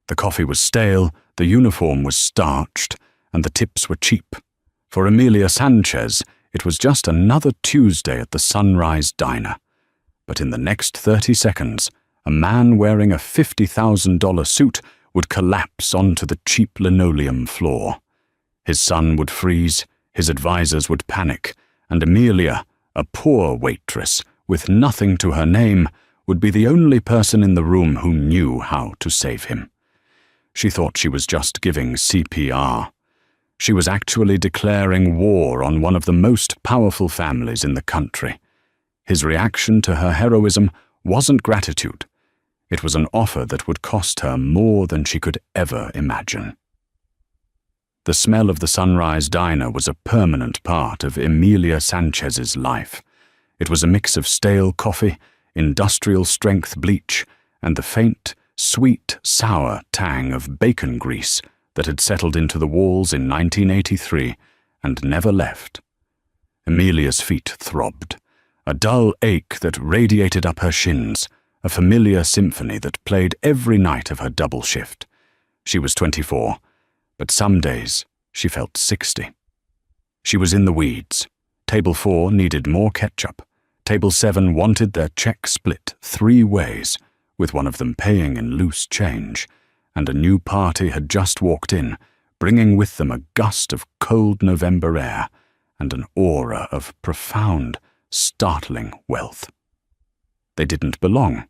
The coffee was stale, the uniform was starched, and the tips were cheap. For Emilia Sanchez, it was just another Tuesday at the Sunrise Diner. But in the next 30 seconds, a man wearing a $50,000 suit would collapse onto the cheap linoleum floor. His son would freeze, his advisors would panic, and Emilia, a poor waitress with nothing to her name, would be the only person in the room who knew how to save him. She thought she was just giving CPR. She was actually declaring war on one of the most powerful families in the country. His reaction to her heroism wasn't gratitude. It was an offer that would cost her more than she could ever imagine. The smell of the Sunrise Diner was a permanent part of Emilia Sanchez's life. It was a mix of stale coffee, industrial-strength bleach, and the faint, sweet, sour tang of bacon grease that had settled into the walls in 1983 and never left. Emilia's feet throbbed, a dull ache that radiated up her shins, a familiar symphony that played every night of her double shift. She was 24, but some days she felt 60. She was in the weeds. Table 4 needed more ketchup. Table 7 wanted their check split 3 ways, with one of them paying in loose change, and a new party had just walked in, bringing with them a gust of cold November air and an aura of profound, startling wealth. They didn't belong.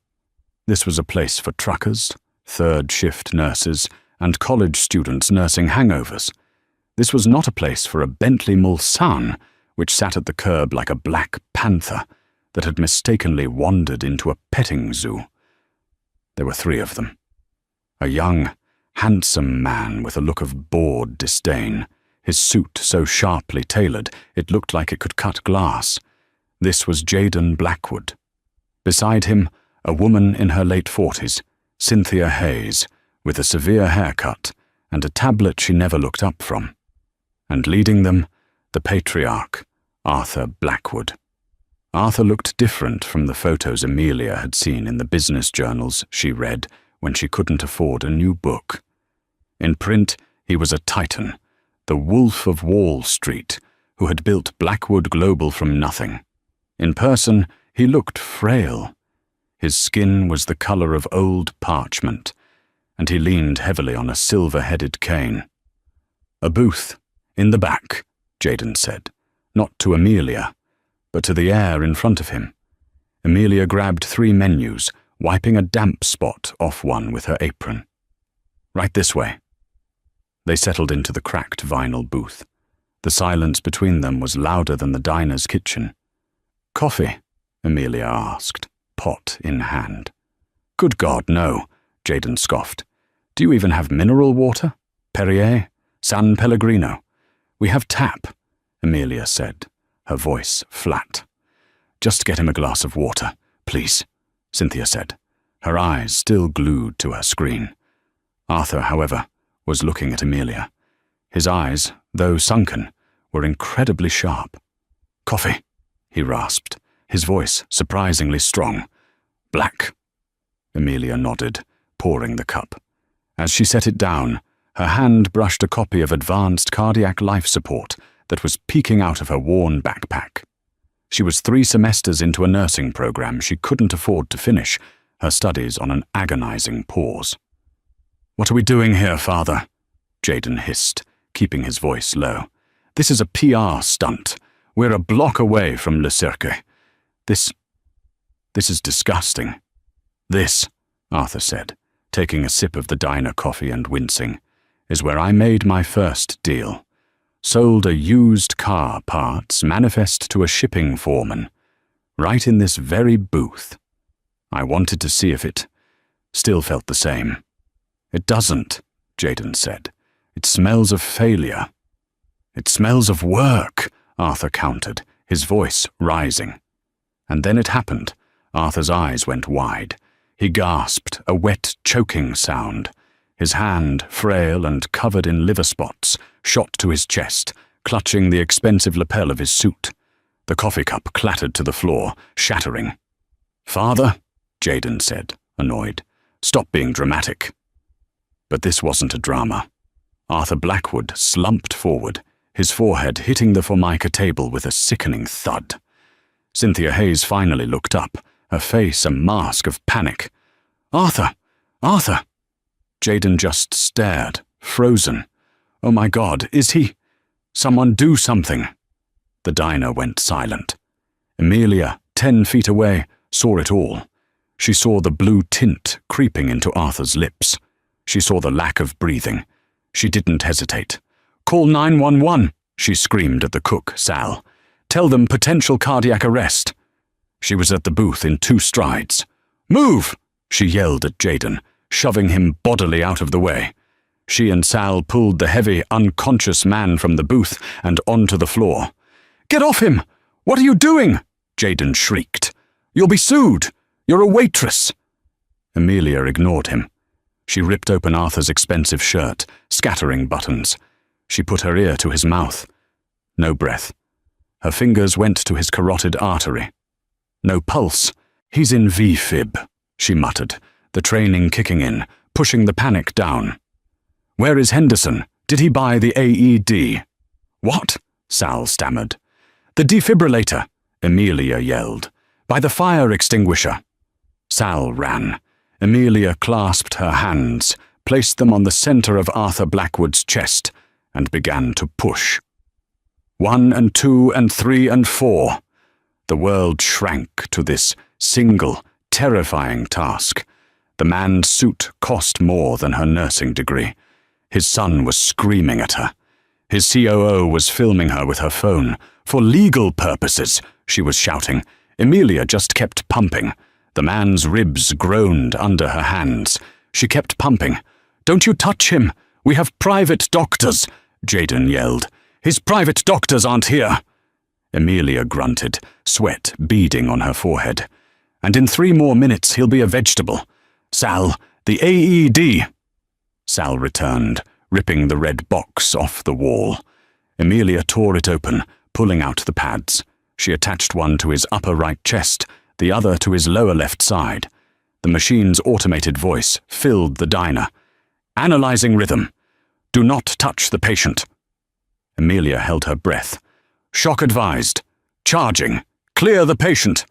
This was a place for truckers, third-shift nurses, and college students nursing hangovers. This was not a place for a Bentley Mulsanne, which sat at the curb like a black panther that had mistakenly wandered into a petting zoo. There were 3 of them. A young, handsome man with a look of bored disdain, his suit so sharply tailored it looked like it could cut glass. This was Jaden Blackwood. Beside him, a woman in her late 40s, Cynthia Hayes, with a severe haircut and a tablet she never looked up from. And leading them, the patriarch, Arthur Blackwood. Arthur looked different from the photos Emilia had seen in the business journals she read when she couldn't afford a new book. In print, he was a titan, the Wolf of Wall Street, who had built Blackwood Global from nothing. In person, he looked frail. His skin was the color of old parchment, and he leaned heavily on a silver-headed cane. "A booth, in the back," Jaden said, not to Emilia, but to the air in front of him. Emilia grabbed 3 menus, wiping a damp spot off one with her apron. "Right this way." They settled into the cracked vinyl booth. The silence between them was louder than the diner's kitchen. "Coffee?" Emilia asked, pot in hand. "Good God, no," Jaden scoffed. "Do you even have mineral water? Perrier? San Pellegrino?" "We have tap," Emilia said, her voice flat. "Just get him a glass of water, please," Cynthia said, her eyes still glued to her screen. Arthur, however, was looking at Emilia. His eyes, though sunken, were incredibly sharp. "Coffee," he rasped, his voice surprisingly strong. "Black." Emilia nodded, pouring the cup. As she set it down, her hand brushed a copy of Advanced Cardiac Life Support that was peeking out of her worn backpack. She was 3 semesters into a nursing program she couldn't afford to finish, her studies on an agonizing pause. "What are we doing here, Father?" Jaden hissed, keeping his voice low. "This is a PR stunt. We're a block away from Le Cirque. This is disgusting." "This," Arthur said, taking a sip of the diner coffee and wincing, "is where I made my first deal. Sold a used car parts manifest to a shipping foreman, right in this very booth. I wanted to see if it still felt the same." "It doesn't," Jaden said. "It smells of failure." "It smells of work," Arthur countered, his voice rising. And then it happened. Arthur's eyes went wide. He gasped, a wet, choking sound. His hand, frail and covered in liver spots, shot to his chest, clutching the expensive lapel of his suit. The coffee cup clattered to the floor, shattering. "Father," Jaden said, annoyed, "stop being dramatic." But this wasn't a drama. Arthur Blackwood slumped forward, his forehead hitting the Formica table with a sickening thud. Cynthia Hayes finally looked up, her face a mask of panic. "Arthur! Arthur!" Jaden just stared, frozen. "Oh my God, is he? Someone do something!" The diner went silent. Amelia, 10 feet away, saw it all. She saw the blue tint creeping into Arthur's lips. She saw the lack of breathing. She didn't hesitate. "Call 911, she screamed at the cook, Sal. "Tell them potential cardiac arrest." She was at the booth in 2 strides. "Move!" she yelled at Jaden, shoving him bodily out of the way. She and Sal pulled the heavy, unconscious man from the booth and onto the floor. "Get off him! What are you doing?" Jaden shrieked. "You'll be sued! You're a waitress!" Amelia ignored him. She ripped open Arthur's expensive shirt, scattering buttons. She put her ear to his mouth. No breath. Her fingers went to his carotid artery. No pulse. "He's in V-fib," she muttered, the training kicking in, pushing the panic down. "Where is Henderson? Did he buy the AED?" "What?" Sal stammered. "The defibrillator," Amelia yelled. "By the fire extinguisher." Sal ran. Amelia clasped her hands, placed them on the center of Arthur Blackwood's chest, and began to push. 1 and 2 and 3 and 4. The world shrank to this single, terrifying task. The man's suit cost more than her nursing degree. His son was screaming at her. His COO was filming her with her phone. "For legal purposes," she was shouting. Amelia just kept pumping. The man's ribs groaned under her hands. She kept pumping. "Don't you touch him! We have private doctors!" Jaden yelled. "His private doctors aren't here!" Amelia grunted, sweat beading on her forehead. "And in 3 more minutes he'll be a vegetable. Sal, the AED!" Sal returned, ripping the red box off the wall. Amelia tore it open, pulling out the pads. She attached one to his upper right chest, the other to his lower left side. The machine's automated voice filled the diner. "Analyzing rhythm. Do not touch the patient." Amelia held her breath. "Shock advised. Charging. Clear the patient."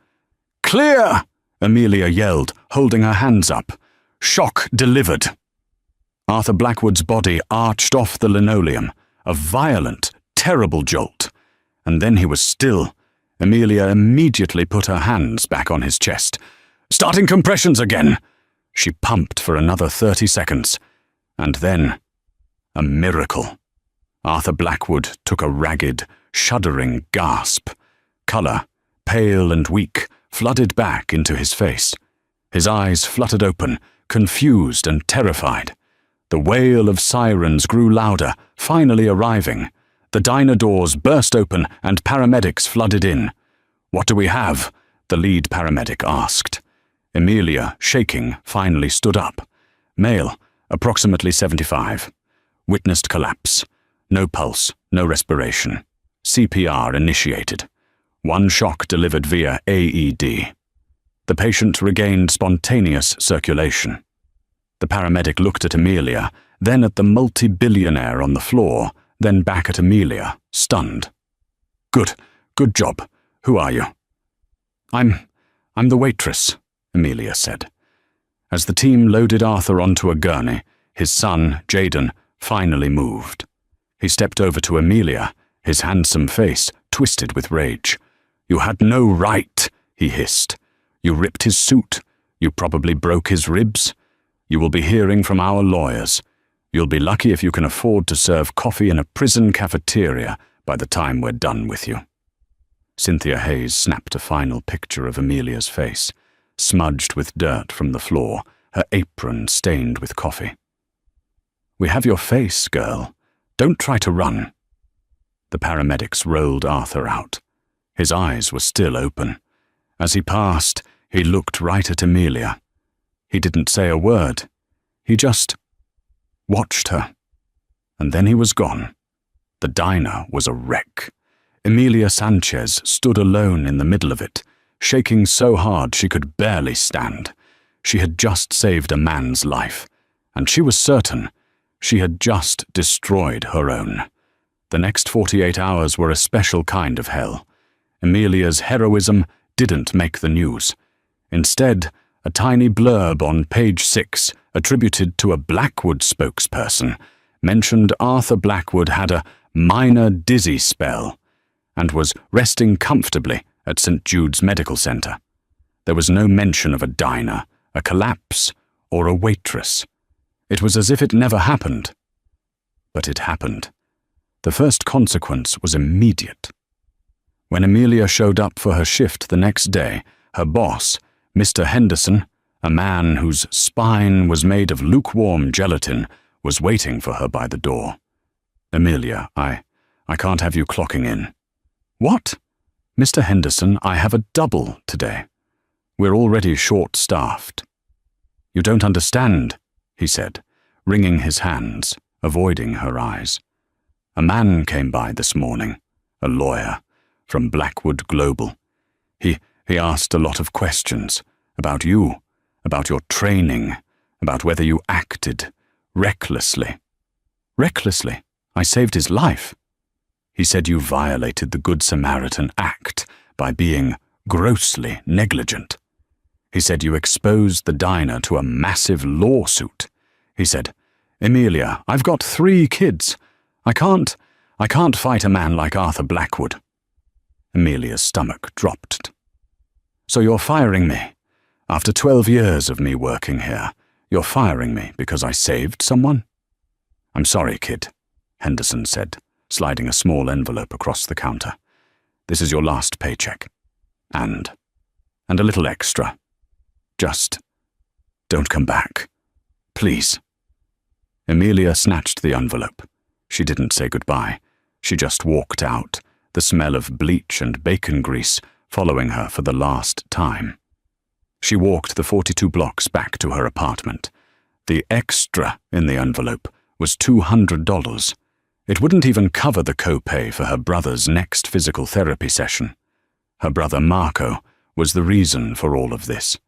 "Clear!" Amelia yelled, holding her hands up. "Shock delivered." Arthur Blackwood's body arched off the linoleum, a violent, terrible jolt. And then he was still. Amelia immediately put her hands back on his chest. "Starting compressions again." She pumped for another 30 seconds. And then, a miracle. Arthur Blackwood took a ragged, shuddering gasp. Color, pale and weak, flooded back into his face. His eyes fluttered open, confused and terrified. The wail of sirens grew louder, finally arriving. The diner doors burst open and paramedics flooded in. "What do we have?" the lead paramedic asked. Amelia, shaking, finally stood up. Male, approximately 75. Witnessed collapse. No pulse, no respiration. CPR initiated. 1 shock delivered via AED. The patient regained spontaneous circulation. The paramedic looked at Amelia, then at the multi-billionaire on the floor, then back at Amelia, stunned. Good job. Who are you?" I'm the waitress," Amelia said. As the team loaded Arthur onto a gurney, his son, Jaden, finally moved. He stepped over to Amelia, his handsome face twisted with rage. "You had no right," he hissed. "You ripped his suit. You probably broke his ribs. You will be hearing from our lawyers. You'll be lucky if you can afford to serve coffee in a prison cafeteria by the time we're done with you." Cynthia Hayes snapped a final picture of Amelia's face, smudged with dirt from the floor, her apron stained with coffee. "We have your face, girl. Don't try to run." The paramedics rolled Arthur out. His eyes were still open. As he passed, he looked right at Amelia. He didn't say a word. He just watched her. And then he was gone. The diner was a wreck. Amelia Sanchez stood alone in the middle of it, shaking so hard she could barely stand. She had just saved a man's life, and she was certain she had just destroyed her own. The next 48 hours were a special kind of hell. Amelia's heroism didn't make the news. Instead, a tiny blurb on page 6, attributed to a Blackwood spokesperson, mentioned Arthur Blackwood had a minor dizzy spell and was resting comfortably at St. Jude's Medical Center. There was no mention of a diner, a collapse, or a waitress. It was as if it never happened. But it happened. The first consequence was immediate. When Amelia showed up for her shift the next day, her boss, Mr. Henderson, a man whose spine was made of lukewarm gelatin, was waiting for her by the door. "Amelia, I can't have you clocking in." "What?" "Mr. Henderson, I have a double today. We're already short-staffed." "You don't understand," he said, wringing his hands, avoiding her eyes. "A man came by this morning, a lawyer, from Blackwood Global. He asked a lot of questions about you, about your training, about whether you acted recklessly." "Recklessly? I saved his life." "He said you violated the Good Samaritan Act by being grossly negligent. He said you exposed the diner to a massive lawsuit. He said, 'Amelia, I've got 3 kids. I can't fight a man like Arthur Blackwood.'" Amelia's stomach dropped. "So you're firing me? After 12 years of me working here, you're firing me because I saved someone?" "I'm sorry, kid," Henderson said, sliding a small envelope across the counter. "This is your last paycheck. And a little extra. Just don't come back. Please." Amelia snatched the envelope. She didn't say goodbye. She just walked out, the smell of bleach and bacon grease following her for the last time. She walked the 42 blocks back to her apartment. The extra in the envelope was $200. It wouldn't even cover the copay for her brother's next physical therapy session. Her brother Marco was the reason for all of this.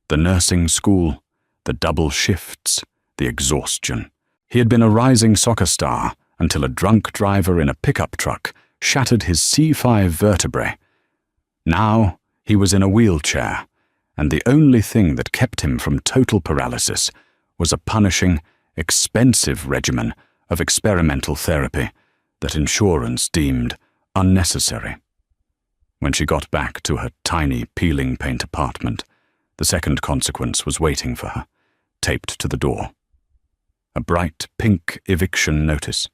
The nursing school, the double shifts, the exhaustion. He had been a rising soccer star until a drunk driver in a pickup truck shattered his C5 vertebrae. Now he was in a wheelchair, and the only thing that kept him from total paralysis was a punishing, expensive regimen of experimental therapy that insurance deemed unnecessary. When she got back to her tiny peeling paint apartment, the second consequence was waiting for her, taped to the door. A bright pink eviction notice.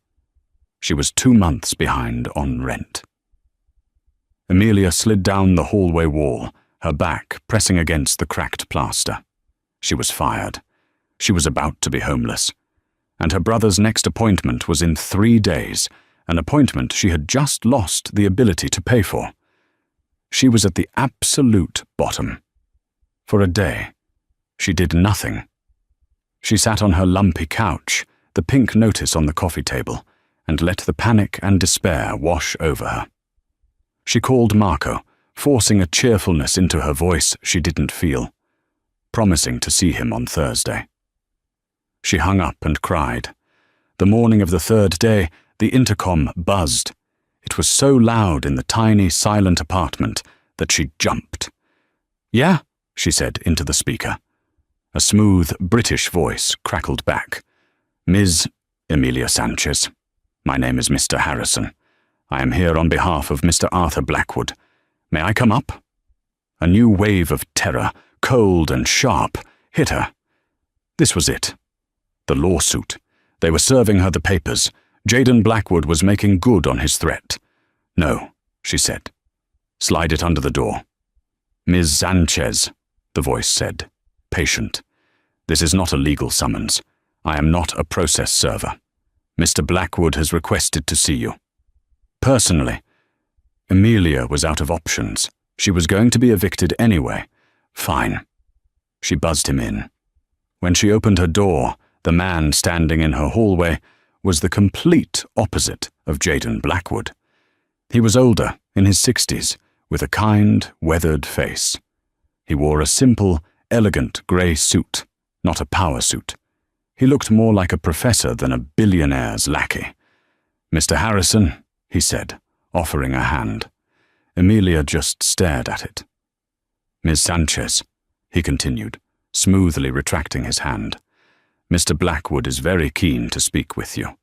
She was 2 months behind on rent. Amelia slid down the hallway wall, her back pressing against the cracked plaster. She was fired. She was about to be homeless. And her brother's next appointment was in 3 days, an appointment she had just lost the ability to pay for. She was at the absolute bottom. For a day, she did nothing. She sat on her lumpy couch, the pink notice on the coffee table, and let the panic and despair wash over her. She called Marco, forcing a cheerfulness into her voice she didn't feel, promising to see him on Thursday. She hung up and cried. The morning of the 3rd day, the intercom buzzed. It was so loud in the tiny, silent apartment that she jumped. "Yeah?" she said into the speaker. A smooth British voice crackled back. "Ms. Amelia Sanchez, my name is Mr. Harrison. I am here on behalf of Mr. Arthur Blackwood. May I come up?" A new wave of terror, cold and sharp, hit her. This was it. The lawsuit. They were serving her the papers. Jaden Blackwood was making good on his threat. "No," she said. "Slide it under the door." "Ms. Sanchez," the voice said, patient. "This is not a legal summons. I am not a process server. Mr. Blackwood has requested to see you." Personally, Amelia was out of options. She was going to be evicted anyway. Fine. She buzzed him in. When she opened her door, the man standing in her hallway was the complete opposite of Jaden Blackwood. He was older, in his 60s, with a kind, weathered face. He wore a simple, elegant grey suit, not a power suit. He looked more like a professor than a billionaire's lackey. "Mr. Harrison," he said, offering a hand. Emilia just stared at it. "Ms. Sanchez," he continued, smoothly retracting his hand. "Mr. Blackwood is very keen to speak with you.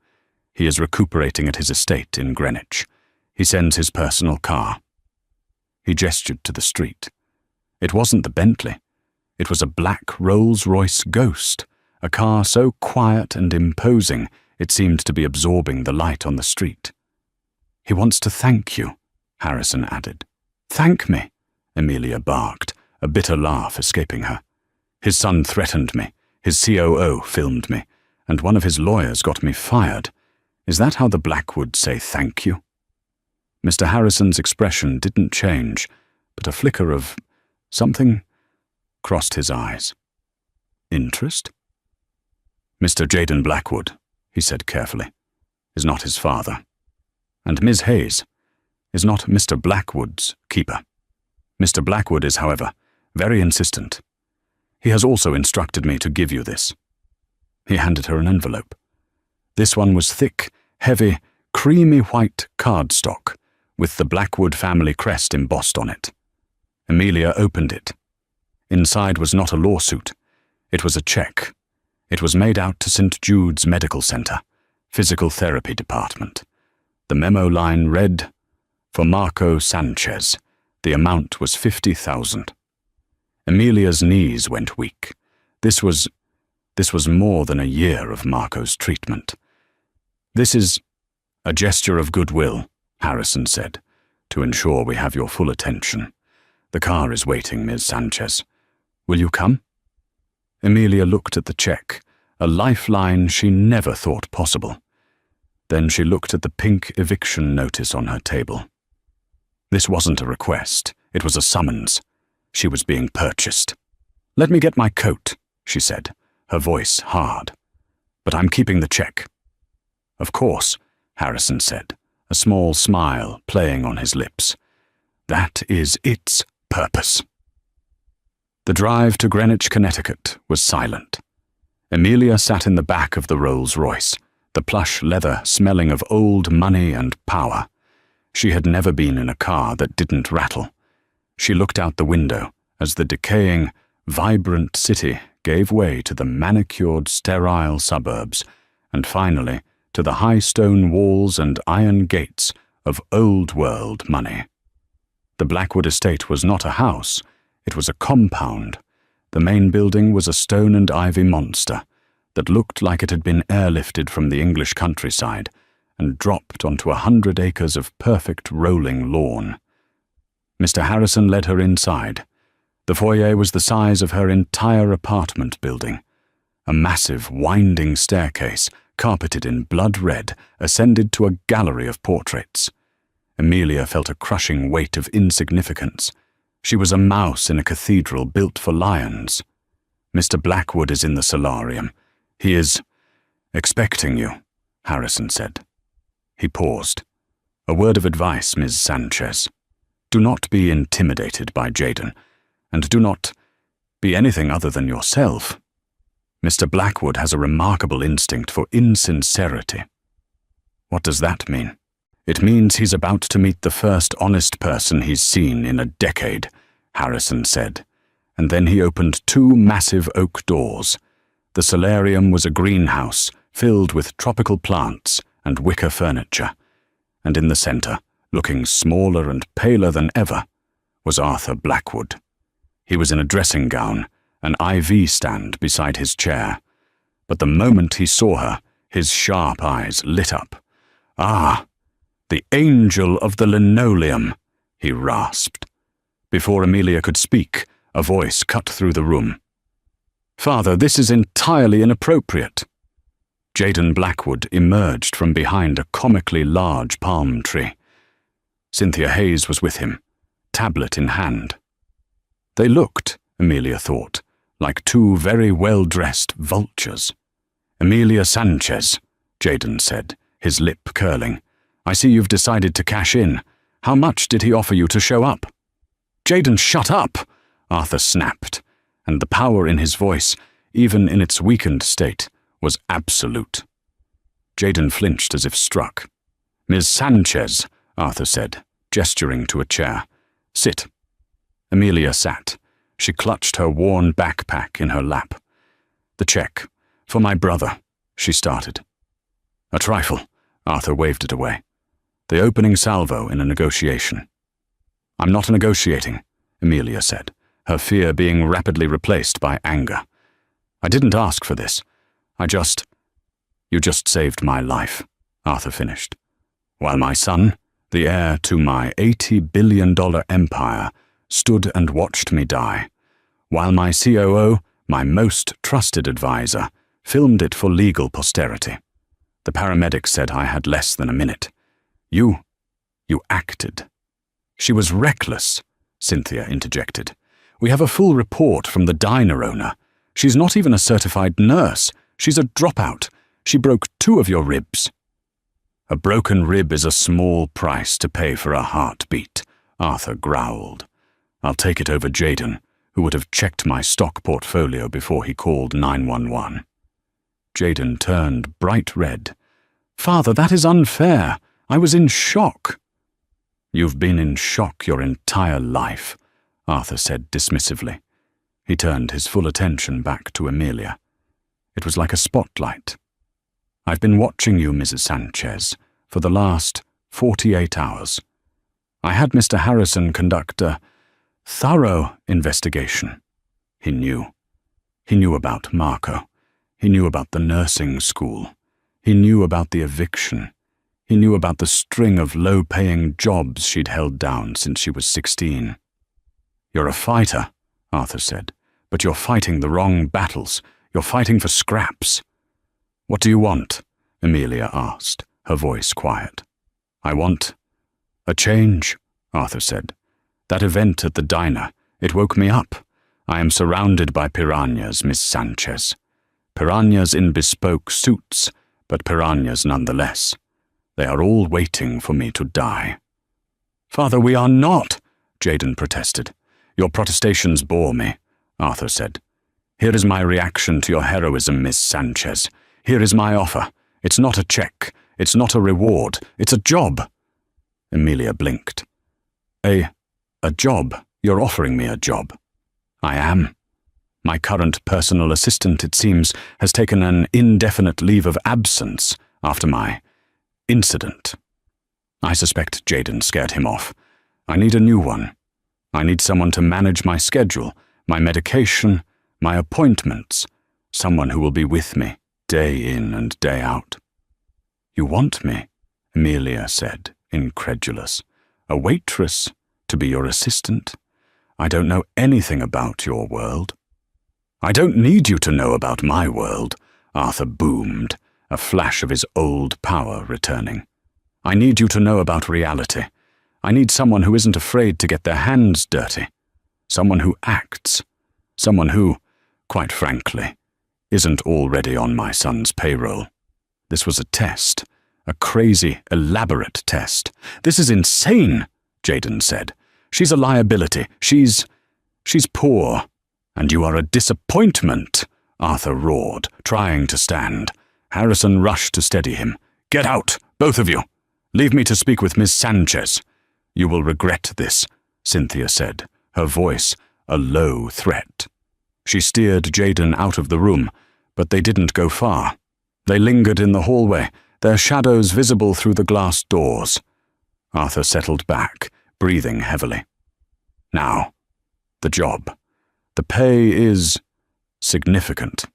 He is recuperating at his estate in Greenwich. He sends his personal car." He gestured to the street. It wasn't the Bentley. It was a black Rolls-Royce Ghost, a car so quiet and imposing it seemed to be absorbing the light on the street. "He wants to thank you," Harrison added. "Thank me," Emilia barked, a bitter laugh escaping her. "His son threatened me, his COO filmed me, and one of his lawyers got me fired. Is that how the Blackwoods say thank you?" Mr. Harrison's expression didn't change, but a flicker of something crossed his eyes. "Interest?" "Mr. Jaden Blackwood," he said carefully, "is not his father. And Ms. Hayes is not Mr. Blackwood's keeper. Mr. Blackwood is, however, very insistent. He has also instructed me to give you this." He handed her an envelope. This one was thick, heavy, creamy white cardstock, with the Blackwood family crest embossed on it. Emilia opened it. Inside was not a lawsuit. It was a check. It was made out to St. Jude's Medical Center, Physical Therapy Department. The memo line read, "For Marco Sanchez. The amount was 50,000. Emilia's knees went weak. This was more than a year of Marco's treatment. "This is a gesture of goodwill," Harrison said, "to ensure we have your full attention. The car is waiting, Ms. Sanchez. Will you come?" Emilia looked at the check, a lifeline she never thought possible. Then she looked at the pink eviction notice on her table. This wasn't a request, it was a summons. She was being purchased. "Let me get my coat," she said, her voice hard. "But I'm keeping the check." "Of course," Harrison said, a small smile playing on his lips. "That is its purpose." The drive to Greenwich, Connecticut was silent. Emilia sat in the back of the Rolls-Royce, the plush leather smelling of old money and power. She had never been in a car that didn't rattle. She looked out the window as the decaying, vibrant city gave way to the manicured, sterile suburbs, and finally to the high stone walls and iron gates of old-world money. The Blackwood estate was not a house, it was a compound. The main building was a stone and ivy monster that looked like it had been airlifted from the English countryside and dropped onto 100 acres of perfect rolling lawn. Mr. Harrison led her inside. The foyer was the size of her entire apartment building. A massive, winding staircase, carpeted in blood red, ascended to a gallery of portraits. Emilia felt a crushing weight of insignificance. She was a mouse in a cathedral built for lions. "Mr. Blackwood is in the solarium. He is expecting you," Harrison said. He paused. "A word of advice, Ms. Sanchez. Do not be intimidated by Jaden, and do not be anything other than yourself. Mr. Blackwood has a remarkable instinct for insincerity." "What does that mean?" "It means he's about to meet the first honest person he's seen in a decade," Harrison said, and then he opened 2 massive oak doors. The solarium was a greenhouse filled with tropical plants and wicker furniture, and in the center, looking smaller and paler than ever, was Arthur Blackwood. He was in a dressing gown, an IV stand beside his chair. But the moment he saw her, his sharp eyes lit up. "Ah, the angel of the linoleum," he rasped. Before Emilia could speak, a voice cut through the room. "Father, this is entirely inappropriate." Jaden Blackwood emerged from behind a comically large palm tree. Cynthia Hayes was with him, tablet in hand. They looked, Emilia thought, like 2 very well-dressed vultures. "Emilia Sanchez," Jaden said, his lip curling. "I see you've decided to cash in. How much did he offer you to show up?" "Jaden, shut up!" Arthur snapped, and the power in his voice, even in its weakened state, was absolute. Jaden flinched as if struck. "Ms. Sanchez," Arthur said, gesturing to a chair. "Sit." Amelia sat. She clutched her worn backpack in her lap. "The check. For my brother," she started. "A trifle," Arthur waved it away. "The opening salvo in a negotiation." "I'm not negotiating," Amelia said, her fear being rapidly replaced by anger. "I didn't ask for this. You just saved my life," Arthur finished. "While my son, the heir to my $80 billion empire, stood and watched me die. While my COO, my most trusted advisor, filmed it for legal posterity. The paramedics said I had less than a minute. You acted." "She was reckless," Cynthia interjected. "We have a full report from the diner owner. She's not even a certified nurse. She's a dropout. She broke 2 of your ribs." "A broken rib is a small price to pay for a heartbeat," Arthur growled. "I'll take it over Jaden, who would have checked my stock portfolio before he called 911. Jaden turned bright red. "Father, that is unfair. I was in shock." "You've been in shock your entire life," Arthur said dismissively. He turned his full attention back to Amelia. It was like a spotlight. "I've been watching you, Mrs. Sanchez, for the last 48 hours. I had Mr. Harrison conduct a thorough investigation. He knew. He knew about Marco. He knew about the nursing school. He knew about the eviction. He knew about the string of low-paying jobs she'd held down since she was 16. "You're a fighter," Arthur said, "but you're fighting the wrong battles. You're fighting for scraps." "What do you want?" Amelia asked, her voice quiet. "I want a change," Arthur said. "That event at the diner, it woke me up. I am surrounded by piranhas, Miss Sanchez. Piranhas in bespoke suits, but piranhas nonetheless. They are all waiting for me to die." "Father, we are not," Jaden protested. "Your protestations bore me," Arthur said. "Here is my reaction to your heroism, Miss Sanchez. Here is my offer. It's not a check. It's not a reward. It's a job." Amelia blinked. A job? You're offering me a job?" "I am. My current personal assistant, it seems, has taken an indefinite leave of absence after my incident. I suspect Jaden scared him off. I need a new one. I need someone to manage my schedule, my medication, my appointments, someone who will be with me day in and day out." "You want me?" Amelia said, incredulous. "A waitress? To be your assistant? I don't know anything about your world." "I don't need you to know about my world," Arthur boomed, a flash of his old power returning. "I need you to know about reality. I need someone who isn't afraid to get their hands dirty. Someone who acts. Someone who, quite frankly, isn't already on my son's payroll. This was a test. A crazy, elaborate test." "This is insane," Jaden said. "She's a liability. She's poor. And you are a disappointment," Arthur roared, trying to stand. Harrison rushed to steady him. "Get out, both of you. Leave me to speak with Miss Sanchez." "You will regret this," Cynthia said, her voice a low threat. She steered Jaden out of the room, but they didn't go far. They lingered in the hallway, their shadows visible through the glass doors. Arthur settled back, breathing heavily. "Now, the job. The pay is significant.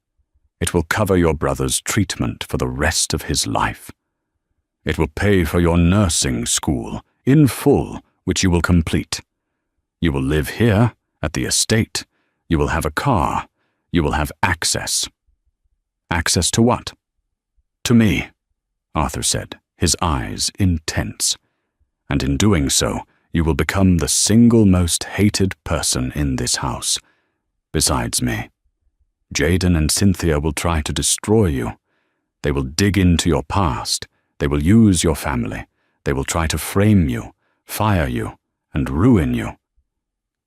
It will cover your brother's treatment for the rest of his life. It will pay for your nursing school, in full, which you will complete. You will live here, at the estate. You will have a car. You will have access." "Access to what?" "To me," Arthur said, his eyes intense. "And in doing so, you will become the single most hated person in this house, besides me. Jaden and Cynthia will try to destroy you. They will dig into your past. They will use your family. They will try to frame you, fire you, and ruin you.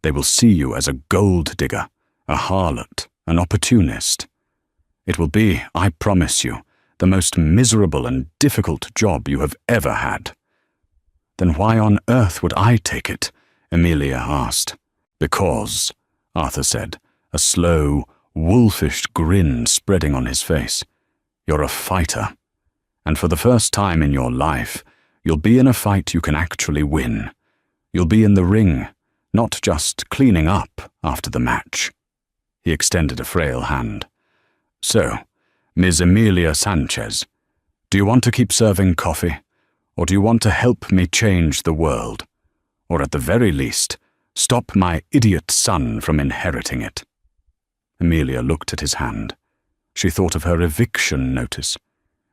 They will see you as a gold digger, a harlot, an opportunist. It will be, I promise you, the most miserable and difficult job you have ever had." "Then why on earth would I take it?" Amelia asked. "Because," Arthur said, a slow, wolfish grin spreading on his face, "you're a fighter. And for the first time in your life, you'll be in a fight you can actually win. You'll be in the ring, not just cleaning up after the match." He extended a frail hand. "So, Ms. Amelia Sanchez, do you want to keep serving coffee, or do you want to help me change the world? Or at the very least, stop my idiot son from inheriting it?" Amelia looked at his hand. She thought of her eviction notice.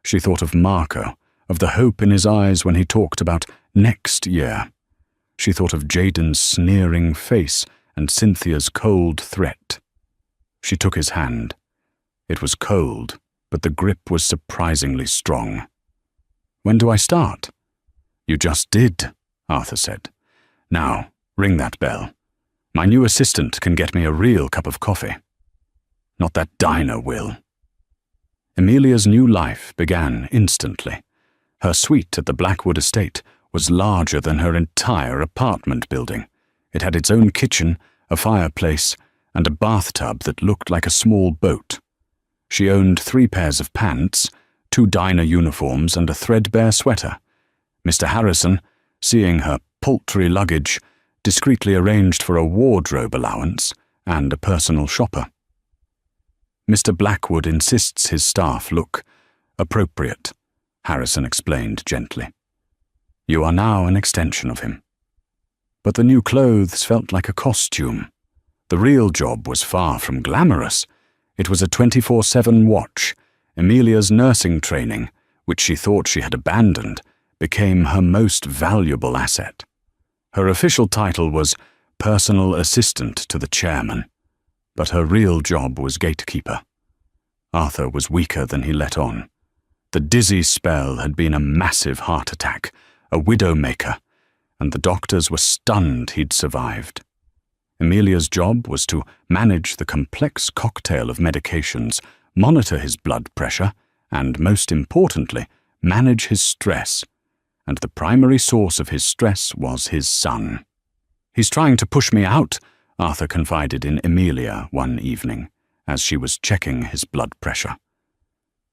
She thought of Marco, of the hope in his eyes when he talked about next year. She thought of Jaden's sneering face and Cynthia's cold threat. She took his hand. It was cold, but the grip was surprisingly strong. "When do I start?" "You just did," Arthur said. "Now, ring that bell. My new assistant can get me a real cup of coffee. Not that diner will." Amelia's new life began instantly. Her suite at the Blackwood estate was larger than her entire apartment building. It had its own kitchen, a fireplace, and a bathtub that looked like a small boat. She owned 3 pairs of pants, 2 diner uniforms, and a threadbare sweater. Mr. Harrison, seeing her paltry luggage, discreetly arranged for a wardrobe allowance and a personal shopper. "Mr. Blackwood insists his staff look appropriate," Harrison explained gently. "You are now an extension of him." But the new clothes felt like a costume. The real job was far from glamorous. It was a 24/7 watch. Amelia's nursing training, which she thought she had abandoned, became her most valuable asset. Her official title was personal assistant to the chairman, but her real job was gatekeeper. Arthur was weaker than he let on. The dizzy spell had been a massive heart attack, a widowmaker, and the doctors were stunned he'd survived. Amelia's job was to manage the complex cocktail of medications, monitor his blood pressure, and, most importantly, manage his stress. And the primary source of his stress was his son. "He's trying to push me out," Arthur confided in Amelia one evening, as she was checking his blood pressure.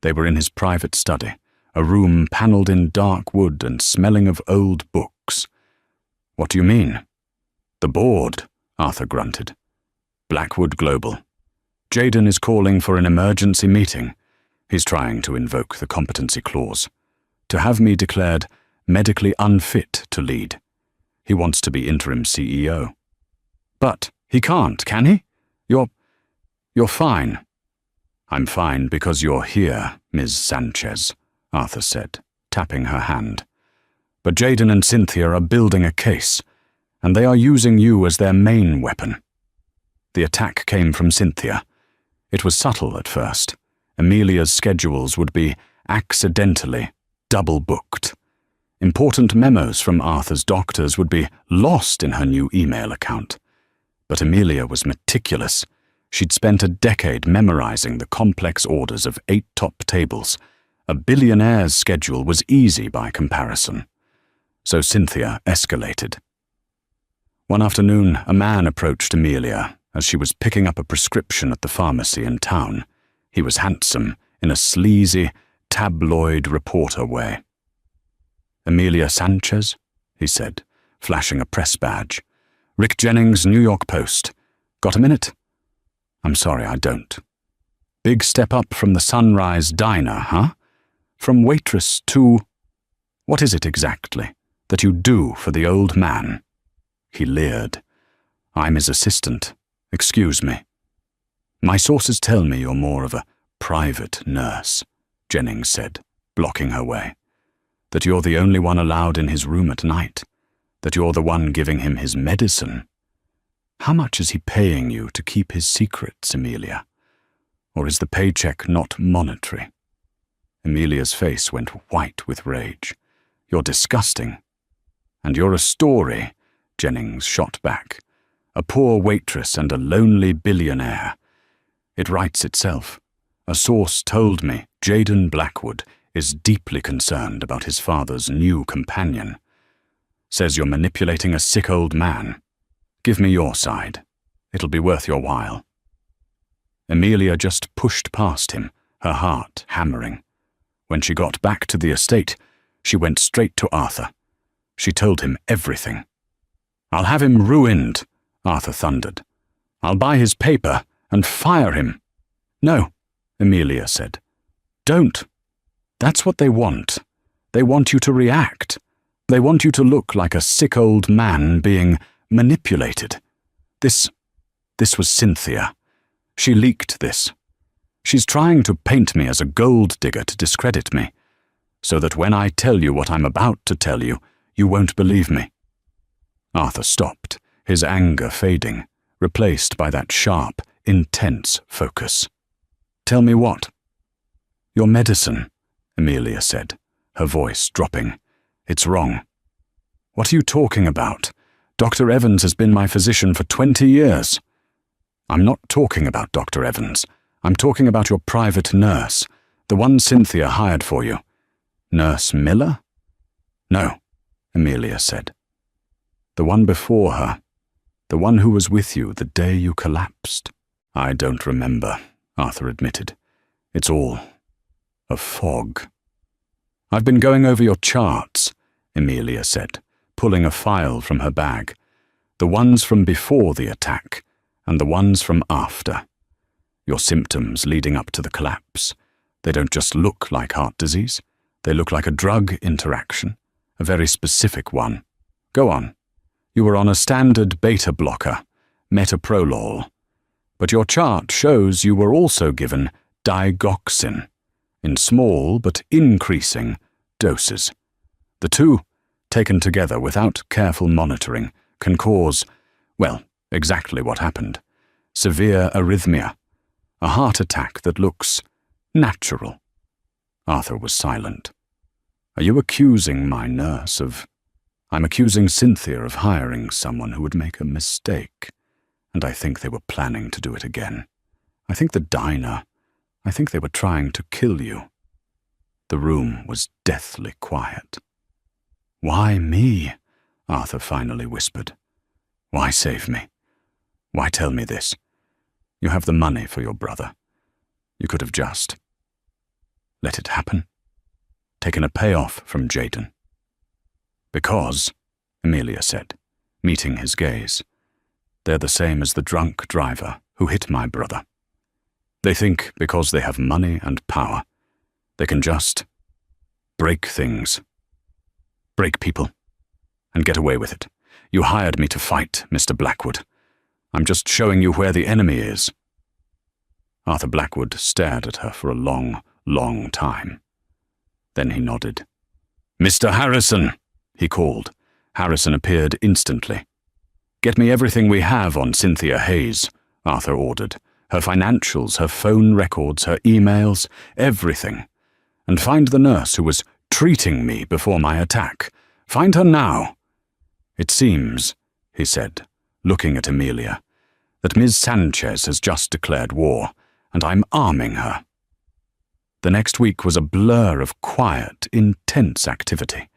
They were in his private study, a room panelled in dark wood and smelling of old books. "What do you mean?" "The board," Arthur grunted. "Blackwood Global. Jaden is calling for an emergency meeting. He's trying to invoke the competency clause, to have me declared medically unfit to lead. He wants to be interim CEO. But he can't, can he? You're fine." "I'm fine because you're here, Ms. Sanchez," Arthur said, tapping her hand. "But Jaden and Cynthia are building a case, and they are using you as their main weapon." The attack came from Cynthia. It was subtle at first. Amelia's schedules would be accidentally double-booked. Important memos from Arthur's doctors would be lost in her new email account. But Amelia was meticulous. She'd spent a decade memorizing the complex orders of 8 top tables. A billionaire's schedule was easy by comparison. So Cynthia escalated. One afternoon, a man approached Amelia as she was picking up a prescription at the pharmacy in town. He was handsome, in a sleazy, tabloid reporter way. "Amelia Sanchez?" he said, flashing a press badge. "Rick Jennings, New York Post. Got a minute?" "I'm sorry, I don't." "Big step up from the Sunrise Diner, huh? From waitress to— What is it exactly that you do for the old man?" He leered. "I'm his assistant. Excuse me." "My sources tell me you're more of a private nurse," Jennings said, blocking her way. "That you're the only one allowed in his room at night. That you're the one giving him his medicine. How much is he paying you to keep his secrets, Amelia? Or is the paycheck not monetary?" Amelia's face went white with rage. "You're disgusting." "And you're a story," Jennings shot back. "A poor waitress and a lonely billionaire. It writes itself. A source told me Jaden Blackwood is deeply concerned about his father's new companion. Says you're manipulating a sick old man. Give me your side. It'll be worth your while." Amelia just pushed past him, her heart hammering. When she got back to the estate, she went straight to Arthur. She told him everything. "I'll have him ruined," Arthur thundered. "I'll buy his paper and fire him." "No," Amelia said. "Don't. That's what they want. They want you to react. They want you to look like a sick old man being manipulated. This was Cynthia. She leaked this. She's trying to paint me as a gold digger to discredit me, so that when I tell you what I'm about to tell you, you won't believe me." Arthur stopped, his anger fading, replaced by that sharp, intense focus. "Tell me what?" "Your medicine," Amelia said, her voice dropping. "It's wrong." "What are you talking about? Dr. Evans has been my physician for 20 years. "I'm not talking about Dr. Evans. I'm talking about your private nurse, the one Cynthia hired for you." "Nurse Miller?" "No," Amelia said. "The one before her. The one who was with you the day you collapsed." "I don't remember," Arthur admitted. "It's all a fog." "I've been going over your charts," Amelia said, pulling a file from her bag. "The ones from before the attack, and the ones from after. Your symptoms leading up to the collapse. They don't just look like heart disease. They look like a drug interaction, a very specific one. Go on. You were on a standard beta blocker, metoprolol. But your chart shows you were also given digoxin, in small but increasing doses. The two, taken together without careful monitoring, can cause, well, exactly what happened. Severe arrhythmia. A heart attack that looks natural." Arthur was silent. "Are you accusing my nurse of—" "I'm accusing Cynthia of hiring someone who would make a mistake. And I think they were planning to do it again. I think they were trying to kill you." The room was deathly quiet. "Why me?" Arthur finally whispered. "Why save me? Why tell me this? You have the money for your brother. You could have just let it happen, taken a payoff from Jaden." "Because," Amelia said, meeting his gaze, "they're the same as the drunk driver who hit my brother. They think because they have money and power, they can just break things, break people, and get away with it. You hired me to fight, Mr. Blackwood. I'm just showing you where the enemy is." Arthur Blackwood stared at her for a long, long time. Then he nodded. "Mr. Harrison," he called. Harrison appeared instantly. "Get me everything we have on Cynthia Hayes," Arthur ordered. "Her financials, her phone records, her emails, everything. And find the nurse who was treating me before my attack. Find her now." "It seems," he said, looking at Amelia, "that Ms. Sanchez has just declared war, and I'm arming her." The next week was a blur of quiet, intense activity,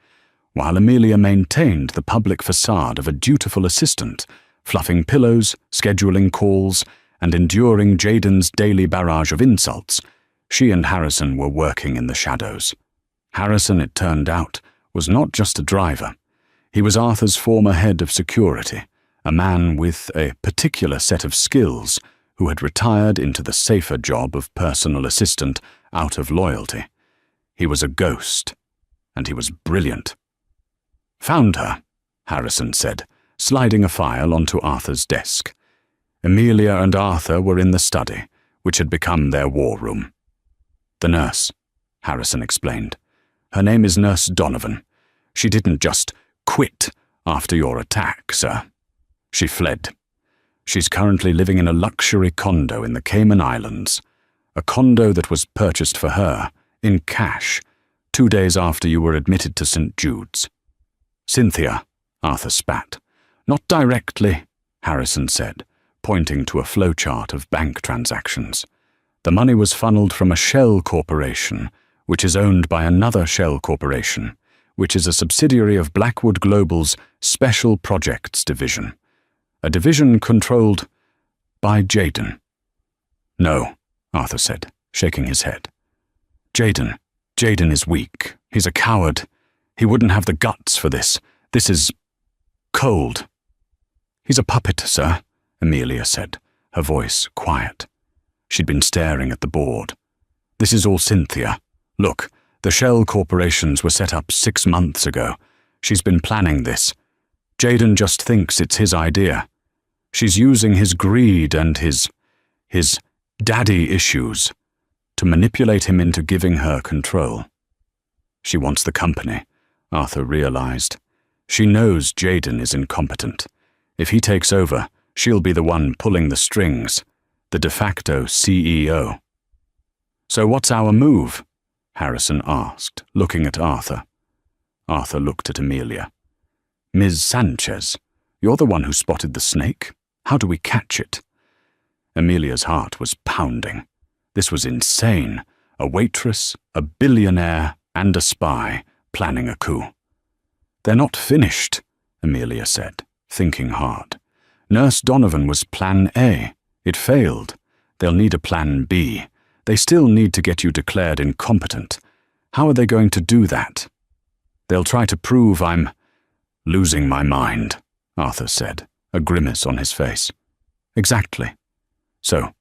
while Amelia maintained the public facade of a dutiful assistant, fluffing pillows, scheduling calls, and enduring Jaden's daily barrage of insults. She and Harrison were working in the shadows. Harrison, it turned out, was not just a driver. He was Arthur's former head of security, a man with a particular set of skills who had retired into the safer job of personal assistant out of loyalty. He was a ghost, and he was brilliant. "Found her," Harrison said, sliding a file onto Arthur's desk. Amelia and Arthur were in the study, which had become their war room. "The nurse," Harrison explained. "Her name is Nurse Donovan. She didn't just quit after your attack, sir. She fled. She's currently living in a luxury condo in the Cayman Islands, a condo that was purchased for her, in cash, 2 days after you were admitted to St. Jude's." "Cynthia," Arthur spat. "Not directly," Harrison said, pointing to a flowchart of bank transactions. The money was funneled from a shell corporation, which is owned by another shell corporation, which is a subsidiary of Blackwood Global's Special Projects Division, a division controlled by Jayden. No, Arthur said, shaking his head. Jayden is weak. He's a coward. He wouldn't have the guts for this. This is cold. He's a puppet, sir, Amelia said, her voice quiet. She'd been staring at the board. This is all Cynthia. Look, the shell corporations were set up 6 months ago. She's been planning this. Jayden just thinks it's his idea. She's using his greed and his daddy issues to manipulate him into giving her control. She wants the company, Arthur realized. She knows Jayden is incompetent. If he takes over, she'll be the one pulling the strings, the de facto CEO. So what's our move? Harrison asked, looking at Arthur. Arthur looked at Amelia. Ms. Sanchez, you're the one who spotted the snake. How do we catch it? Amelia's heart was pounding. This was insane. A waitress, a billionaire, and a spy planning a coup. They're not finished, Amelia said, thinking hard. Nurse Donovan was plan A. It failed. They'll need a plan B. They still need to get you declared incompetent. How are they going to do that? They'll try to prove I'm losing my mind, Arthur said, a grimace on his face. Exactly. So,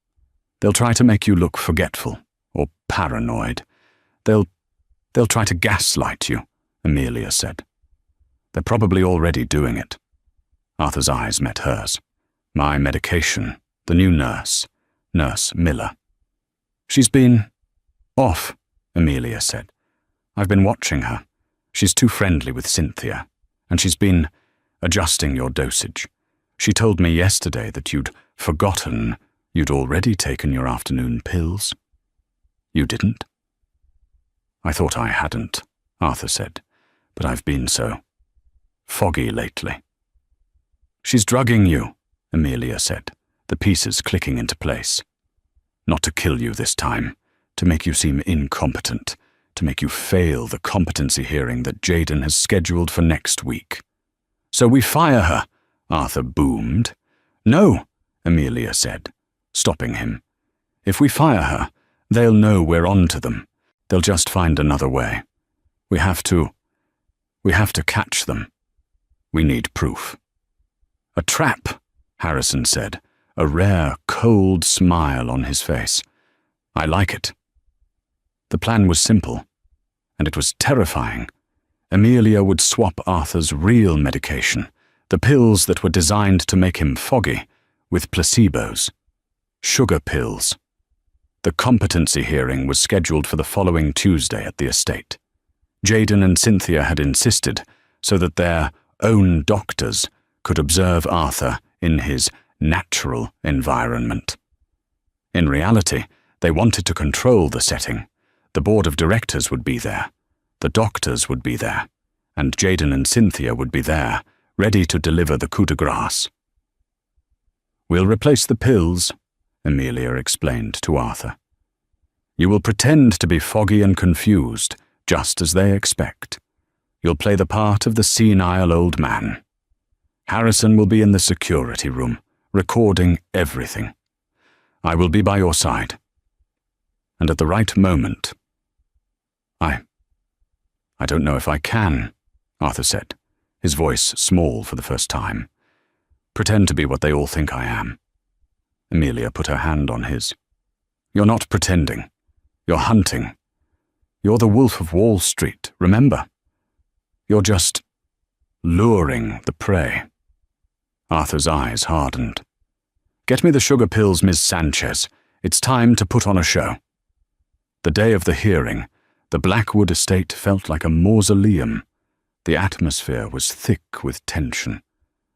they'll try to make you look forgetful or paranoid. They'll try to gaslight you, Amelia said. They're probably already doing it. Arthur's eyes met hers. My medication, the new nurse, Nurse Miller. She's been off, Amelia said. I've been watching her. She's too friendly with Cynthia, and she's been adjusting your dosage. She told me yesterday that you'd forgotten you'd already taken your afternoon pills. You didn't? I thought I hadn't, Arthur said, but I've been so foggy lately. She's drugging you, Amelia said, the pieces clicking into place. Not to kill you this time, to make you seem incompetent, to make you fail the competency hearing that Jayden has scheduled for next week. So we fire her, Arthur boomed. No, Amelia said, stopping him. If we fire her, they'll know we're on to them. They'll just find another way. We have to catch them. We need proof. A trap, Harrison said, a rare, cold smile on his face. I like it. The plan was simple, and it was terrifying. Amelia would swap Arthur's real medication, the pills that were designed to make him foggy, with placebos. Sugar pills. The competency hearing was scheduled for the following Tuesday at the estate. Jayden and Cynthia had insisted so that their own doctors could observe Arthur in his natural environment. In reality, they wanted to control the setting. The board of directors would be there, the doctors would be there, and Jayden and Cynthia would be there, ready to deliver the coup de grace. We'll replace the pills, Amelia explained to Arthur. You will pretend to be foggy and confused, just as they expect. You'll play the part of the senile old man. Harrison will be in the security room, recording everything. I will be by your side. And at the right moment, I don't know if I can, Arthur said, his voice small for the first time. Pretend to be what they all think I am. Amelia put her hand on his. You're not pretending. You're hunting. You're the Wolf of Wall Street, remember? You're just luring the prey. Arthur's eyes hardened. Get me the sugar pills, Ms. Sanchez. It's time to put on a show. The day of the hearing, the Blackwood estate felt like a mausoleum. The atmosphere was thick with tension.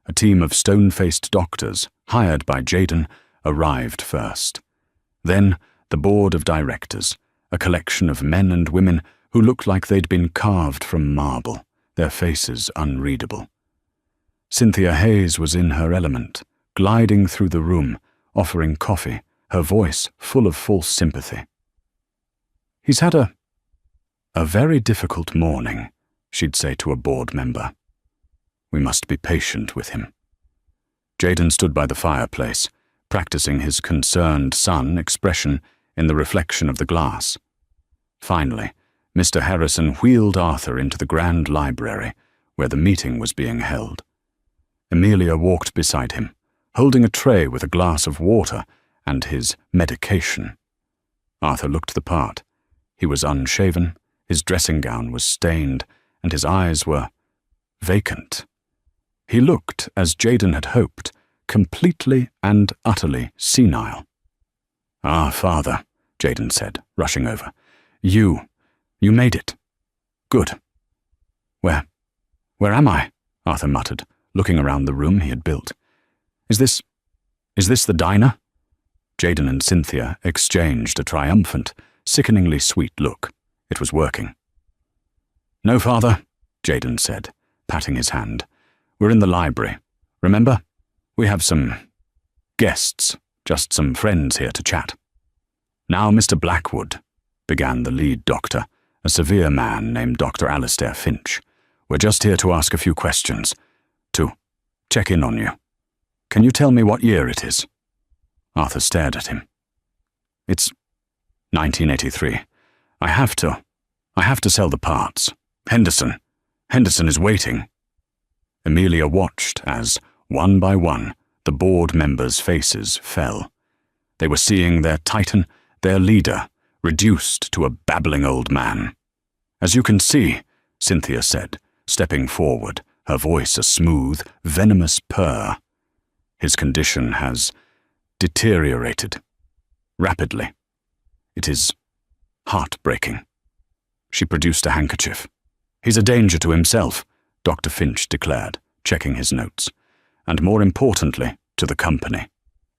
A team of stone-faced doctors, hired by Jayden, arrived first. Then the board of directors, a collection of men and women who looked like they'd been carved from marble, their faces unreadable. Cynthia Hayes was in her element, gliding through the room, offering coffee, her voice full of false sympathy. "He's had a very difficult morning," she'd say to a board member. "We must be patient with him." Jaden stood by the fireplace, practicing his concerned son expression in the reflection of the glass. Finally, Mr. Harrison wheeled Arthur into the grand library where the meeting was being held. Amelia walked beside him, holding a tray with a glass of water and his medication. Arthur looked the part. He was unshaven, his dressing gown was stained, and his eyes were vacant. He looked, as Jaden had hoped, completely and utterly senile. "Ah, Father," Jaden said, rushing over. You made it. Good." Where am I?" Arthur muttered, looking around the room he had built. Is this the diner?" Jaden and Cynthia exchanged a triumphant, sickeningly sweet look. It was working. "No, Father," Jaden said, patting his hand. "We're in the library. Remember? We have some guests, just some friends here to chat." "Now, Mr. Blackwood," began the lead doctor, a severe man named Dr. Alistair Finch. "We're just here to ask a few questions, to check in on you. Can you tell me what year it is?" Arthur stared at him. "It's 1983. I have to sell the parts. Henderson is waiting." Amelia watched as, one by one, the board members' faces fell. They were seeing their titan, their leader, reduced to a babbling old man. "As you can see," Cynthia said, stepping forward, her voice a smooth, venomous purr, "his condition has deteriorated rapidly. It is heartbreaking." She produced a handkerchief. "He's a danger to himself," Dr. Finch declared, checking his notes, "and more importantly, to the company.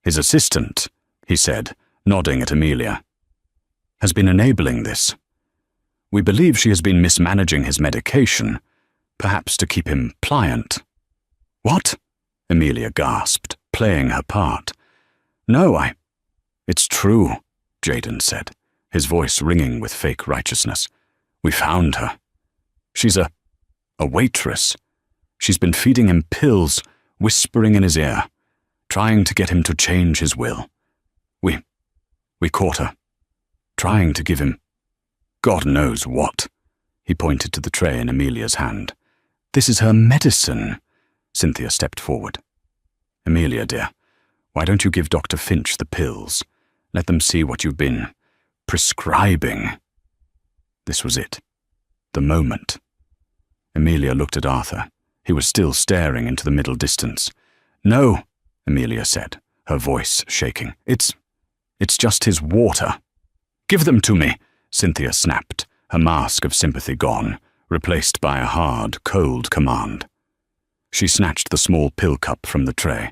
His assistant," he said, nodding at Amelia, "has been enabling this. We believe she has been mismanaging his medication, perhaps to keep him pliant." "What?" Amelia gasped, playing her part. "No, It's true," Jaden said, his voice ringing with fake righteousness. "We found her. She's a waitress. She's been feeding him pills, whispering in his ear, trying to get him to change his will. We caught her, trying to give him God knows what." He pointed to the tray in Amelia's hand. "This is her medicine." Cynthia stepped forward. "Amelia, dear, why don't you give Dr. Finch the pills? Let them see what you've been prescribing." This was it. The moment. Amelia looked at Arthur. He was still staring into the middle distance. "No," Amelia said, her voice shaking. It's just his water." "Give them to me," Cynthia snapped, her mask of sympathy gone, replaced by a hard, cold command. She snatched the small pill cup from the tray.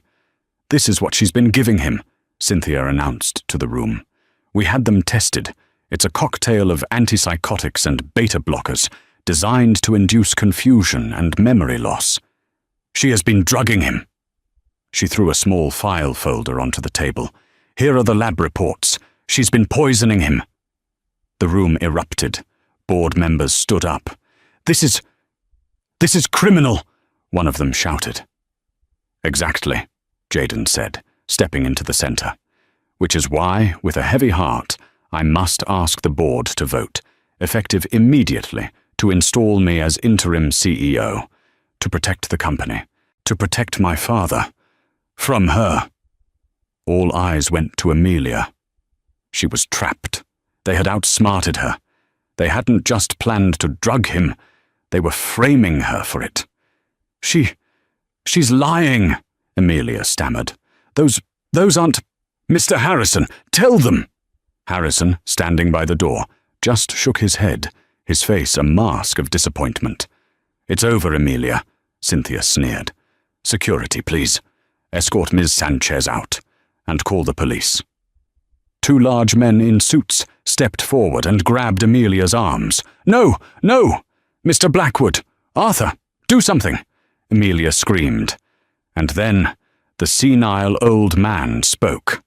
"This is what she's been giving him," Cynthia announced to the room. "We had them tested. It's a cocktail of antipsychotics and beta blockers, designed to induce confusion and memory loss. She has been drugging him." She threw a small file folder onto the table. "Here are the lab reports. She's been poisoning him." The room erupted. Board members stood up. This is criminal," one of them shouted. "Exactly," Jaden said, stepping into the center. "Which is why, with a heavy heart, I must ask the board to vote, effective immediately, to install me as interim CEO, to protect the company, to protect my father, from her." All eyes went to Amelia. She was trapped. They had outsmarted her. They hadn't just planned to drug him. They were framing her for it. She's lying," Amelia stammered. Those aren't... "Mr. Harrison, tell them!" Harrison, standing by the door, just shook his head, his face a mask of disappointment. "It's over, Amelia," Cynthia sneered. "Security, please. Escort Ms. Sanchez out, and call the police." Two large men in suits stepped forward and grabbed Amelia's arms. "No! No! Mr. Blackwood! Arthur! Do something!" Amelia screamed. And then the senile old man spoke.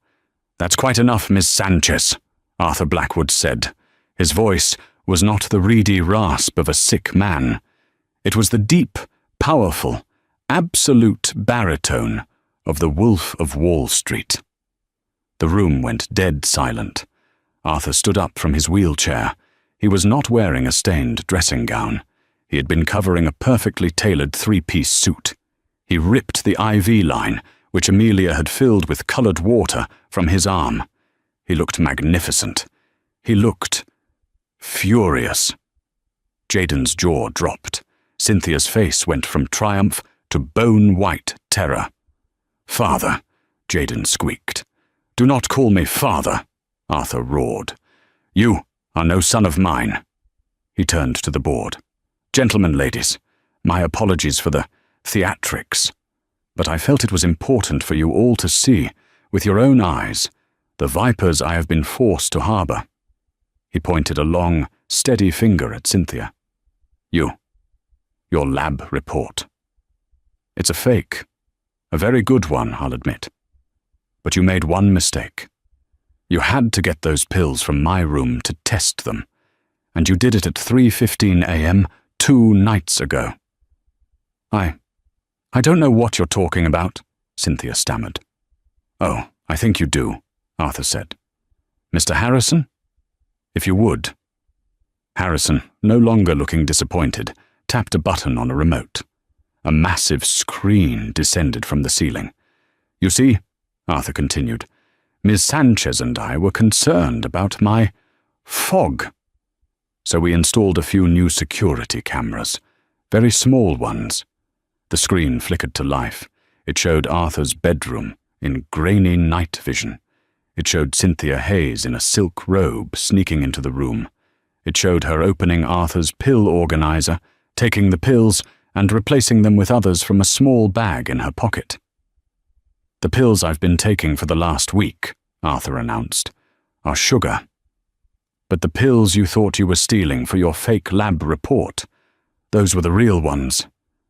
"That's quite enough, Miss Sanchez," Arthur Blackwood said. His voice was not the reedy rasp of a sick man. It was the deep, powerful, absolute baritone of the Wolf of Wall Street. The room went dead silent. Arthur stood up from his wheelchair. He was not wearing a stained dressing gown. He had been covering a perfectly tailored three-piece suit. He ripped the IV line, which Amelia had filled with coloured water, from his arm. He looked magnificent. He looked furious. Jaden's jaw dropped. Cynthia's face went from triumph to bone-white terror. "Father," Jaden squeaked. "Do not call me father," Arthur roared. "You are no son of mine." He turned to the board. "Gentlemen, ladies, my apologies for the theatrics, but I felt it was important for you all to see, with your own eyes, the vipers I have been forced to harbour." He pointed a long, steady finger at Cynthia. Your lab report. It's a fake. A very good one, I'll admit. But you made one mistake. You had to get those pills from my room to test them, and you did it at 3:15 a.m. 2 nights ago. I don't know what you're talking about," Cynthia stammered. "Oh, I think you do," Arthur said. "Mr. Harrison? If you would." Harrison, no longer looking disappointed, tapped a button on a remote. A massive screen descended from the ceiling. "You see," Arthur continued, "Ms. Sanchez and I were concerned about my fog. So we installed a few new security cameras, very small ones." The screen flickered to life. It showed Arthur's bedroom in grainy night vision. It showed Cynthia Hayes in a silk robe sneaking into the room. It showed her opening Arthur's pill organizer, taking the pills and replacing them with others from a small bag in her pocket. "The pills I've been taking for the last week," Arthur announced, "are sugar. But the pills you thought you were stealing for your fake lab report, those were the real ones.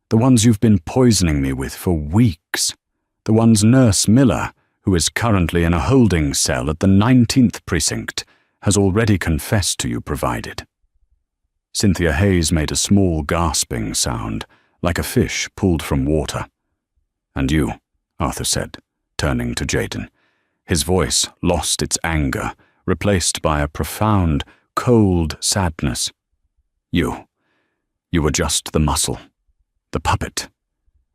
The ones you've been poisoning me with for weeks. The ones Nurse Miller, who is currently in a holding cell at the 19th precinct, has already confessed to you provided." Cynthia Hayes made a small gasping sound, like a fish pulled from water. "And you," Arthur said, turning to Jaden. His voice lost its anger, replaced by a profound, cold sadness. You were just the muscle. The puppet.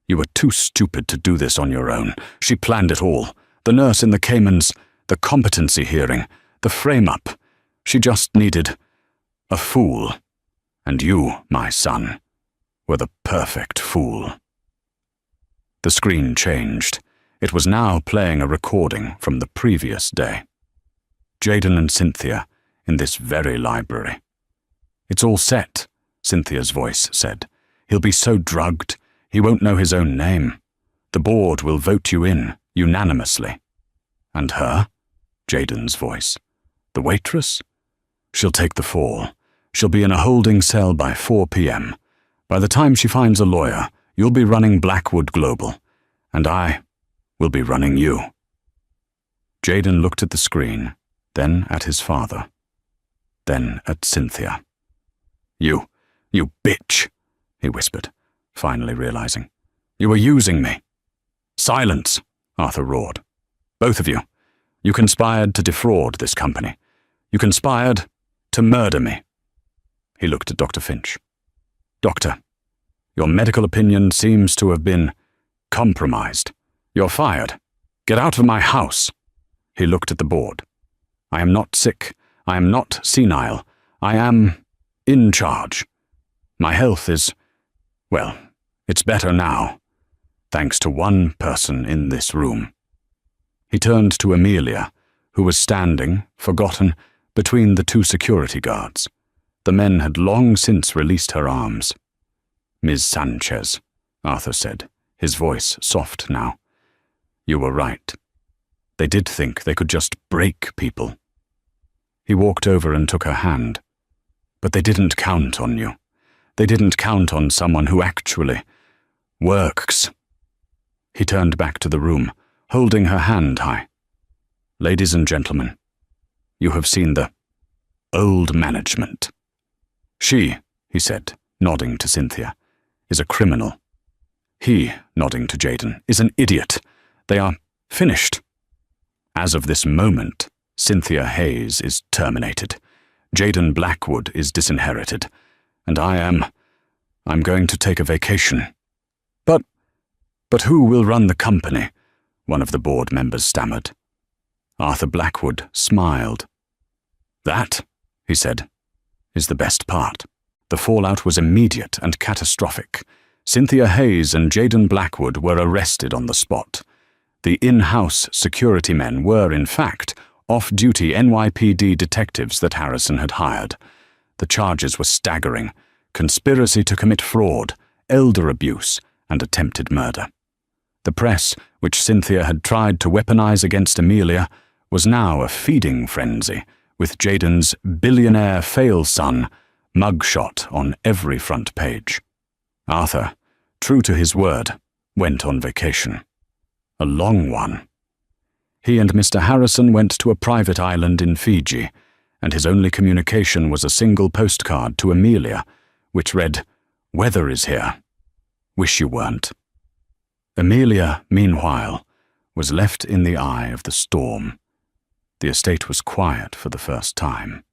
You were too stupid to do this on your own. She planned it all. The nurse in the Caymans, the competency hearing, the frame-up. She just needed a fool. And you, my son, were the perfect fool. The screen changed. It was now playing a recording from the previous day. Jaden and Cynthia, in this very library. "It's all set," Cynthia's voice said. "He'll be so drugged, he won't know his own name. The board will vote you in, unanimously." "And her?" Jaden's voice. "The waitress? She'll take the fall. She'll be in a holding cell by 4 p.m. By the time she finds a lawyer, you'll be running Blackwood Global, and I will be running you." Jaden looked at the screen, then at his father, then at Cynthia. You bitch," he whispered, finally realizing. "You were using me." "Silence," Arthur roared. "Both of you. You conspired to defraud this company. You conspired to murder me." He looked at Dr. Finch. "Doctor, your medical opinion seems to have been compromised. You're fired. Get out of my house." He looked at the board. "I am not sick. I am not senile. I am in charge. My health is, well, it's better now, thanks to one person in this room." He turned to Amelia, who was standing, forgotten, between the two security guards. The men had long since released her arms. "Ms. Sanchez," Arthur said, his voice soft now. "You were right. They did think they could just break people." He walked over and took her hand. "But they didn't count on you. They didn't count on someone who actually works." He turned back to the room, holding her hand high. Ladies and gentlemen, you have seen the old management. She, he said, nodding to Cynthia, is a criminal. He, nodding to Jaden, is an idiot. They are finished. As of this moment, Cynthia Hayes is terminated. Jaden Blackwood is disinherited. And I'm going to take a vacation. But who will run the company? One of the board members stammered. Arthur Blackwood smiled. That, he said, is the best part. The fallout was immediate and catastrophic. Cynthia Hayes and Jaden Blackwood were arrested on the spot. The in-house security men were, in fact, off-duty NYPD detectives that Harrison had hired. The charges were staggering: conspiracy to commit fraud, elder abuse, and attempted murder. The press, which Cynthia had tried to weaponize against Amelia, was now a feeding frenzy, with Jaden's billionaire fail son mugshot on every front page. Arthur, true to his word, went on vacation. A long one. He and Mr. Harrison went to a private island in Fiji, and his only communication was a single postcard to Amelia, which read, "Weather is here. Wish you weren't." Amelia, meanwhile, was left in the eye of the storm. The estate was quiet for the first time.